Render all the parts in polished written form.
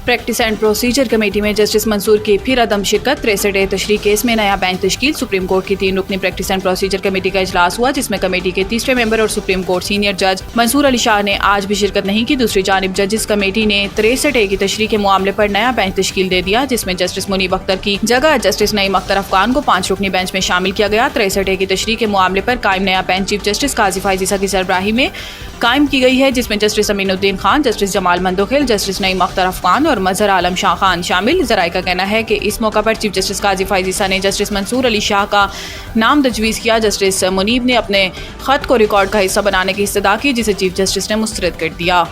Practice and procedure committee میں justice منصور کی پھر عدم شرکت۔ 63 تشریح کیس میں نیا بینچ تشکیل۔ سپریم کورٹ کی 3 رکنی پریکٹس اینڈ پروسیجر کمیٹی کا اجلاس ہوا، جس میں کمیٹی کے تیسرے ممبر اور سپریم کورٹ سینئر جج منصور علی شاہ نے آج بھی شرکت نہیں کی۔ دوسری جانب ججز کمیٹی نے 63 کی تشریح کے معاملے پر نیا بینچ تشکیل دے دیا، جس میں جسٹس منیب اختر کی جگہ جسٹس نعیم اختر افغان کو 5 رکنی بینچ میں شامل کیا گیا۔ 63 کی تشریح کے معاملے پر قائم نیا بینچ چیف جسٹس قاضی فائز کی سربراہی میں قائم کی گئی ہے، جس میں جسٹس امین الدین خان، جسٹس جمال مندوخیل، جسٹس نعیم اختر افغان اور مظہر عالم شاہ خان شامل۔ ذرائع کا کہنا ہے کہ اس موقع پر چیف جسٹس قاضی فائز نے جسٹس منصور علی شاہ کا نام تجویز کیا۔ جسٹس منیب نے اپنے خط کو ریکارڈ کا حصہ بنانے کی استدعا کی، جسے چیف جسٹس نے مسترد کر دیا۔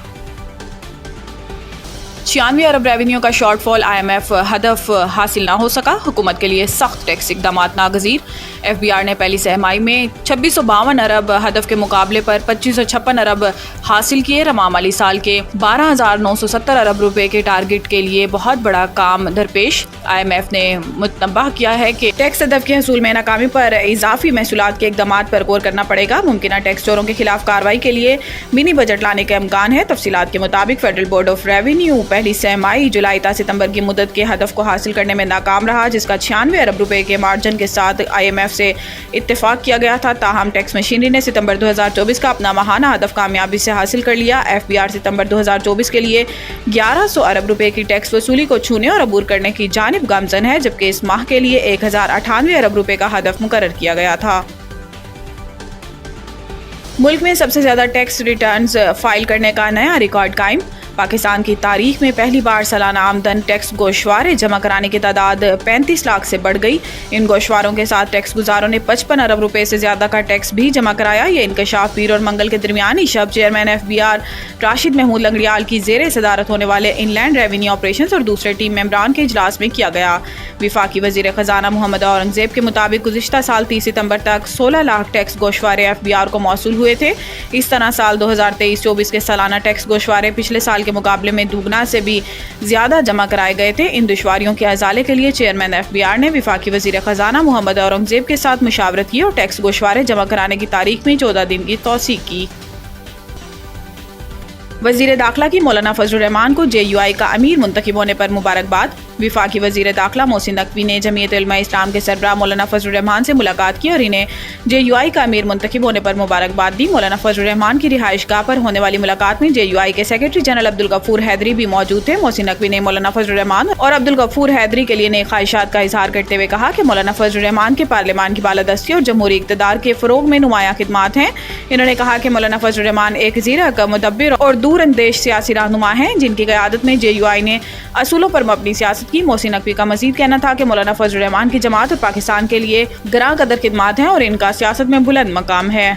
96 ارب ریونیو کا شارٹ فال IMF ہدف حاصل نہ ہو سکا، حکومت کے لیے سخت ٹیکس اقدامات ناگزیر۔ FBR نے پہلی سہ ماہی میں 2652 ارب ہدف کے مقابلے پر 2556 ارب حاصل کیے۔ رواں مالی سال کے 12970 ارب روپے کے ٹارگٹ کے لیے بہت بڑا کام درپیش۔ IMF نے متنبہ کیا ہے کہ ٹیکس ہدف کے حصول میں ناکامی پر اضافی محصولات کے اقدامات پر غور کرنا پڑے گا۔ ممکنہ ٹیکس چوروں کے خلاف کارروائی کے لیے منی بجٹ لانے کا امکان ہے۔ تفصیلات کے مطابق فیڈرل بورڈ آف ریونیو پہلی سہ ماہی جولائی تا ستمبر کی مدت کے ہدف کو حاصل کرنے میں ناکام رہا، جس کا 96 ارب روپے کے مارجن کے ساتھ IMF سے اتفاق کیا گیا تھا۔ تاہم ٹیکس مشینری نے ستمبر 2024 کا اپنا ماہانہ ہدف کامیابی سے حاصل کر لیا۔ FBR ستمبر 2024 کے لیے 1100 ارب روپے کی ٹیکس وصولی کو چھونے اور عبور کرنے کی جانب گامزن ہے، جبکہ اس ماہ کے لیے 1098 ارب روپے کا ہدف مقرر کیا گیا تھا۔ ملک میں سب سے زیادہ ٹیکس ریٹرنز فائل کرنے کا نیا ریکارڈ قائم۔ پاکستان کی تاریخ میں پہلی بار سالانہ آمدن ٹیکس گوشوارے جمع کرانے کی تعداد 35 لاکھ سے بڑھ گئی۔ ان گوشواروں کے ساتھ ٹیکس گزاروں نے 55 ارب روپے سے زیادہ کا ٹیکس بھی جمع کرایا۔ یہ انکشاف پیر اور منگل کے درمیانی شب چیئرمین FBR راشد محمود لنگڑیال کی زیر صدارت ہونے والے ان لینڈ ریونیو آپریشنز اور دوسرے ٹیم ممبران کے اجلاس میں کیا گیا۔ وفاقی وزیر خزانہ محمد اورنگزیب کے مطابق گزشتہ سال 30 ستمبر تک 16 لاکھ ٹیکس گوشوارے FBR کو موصول ہوئے تھے۔ اس طرح سال 2023-24 کے سالانہ ٹیکس گوشوارے پچھلے سال کے مقابلے میں دگنا سے بھی زیادہ جمع کرائے گئے تھے۔ ان دشواریوں کے ازالے کے لیے چیئرمین FBR نے وفاقی وزیر خزانہ محمد اورنگزیب کے ساتھ مشاورت کی اور ٹیکس گوشوارے جمع کرانے کی تاریخ میں 14 دن کی توسیع کی۔ وزیر داخلہ کی مولانا فضل الرحمان کو JUI کا امیر منتخب ہونے پر مبارکباد۔ وفاقی وزیر داخلہ محسن نقوی نے جمعیت علماء اسلام کے سربراہ مولانا فضل الرحمان سے ملاقات کی اور انہیں JUI کا امیر منتخب ہونے پر مبارکباد دی۔ مولانا فضل الرحمان کی رہائش گاہ پر ہونے والی ملاقات میں JUI کے سیکرٹری جنرل عبدالغفور حیدری بھی موجود تھے۔ محسن نقوی نے مولانا فضل الرحمان اور عبدالغفور حیدری کے لیے نیک خواہشات کا اظہار کرتے ہوئے کہا کہ مولانا فضل الرحمان کے پارلیمان کی بالادستی اور جمہوری اقتدار کے فروغ میں نمایاں خدمات ہیں۔ انہوں نے کہا کہ مولانا فضل الرحمان ایک زیرک، مدبر اور دور اندیش سیاسی رہنما ہیں، جن کی قیادت میں JUI نے اصولوں پر مبنی سیاست کی۔ محسن نقوی کا مزید کہنا تھا کہ مولانا فضل الرحمان کی جماعت اور پاکستان کے لیے گراں قدر خدمات ہیں اور ان کا سیاست میں بلند مقام ہے۔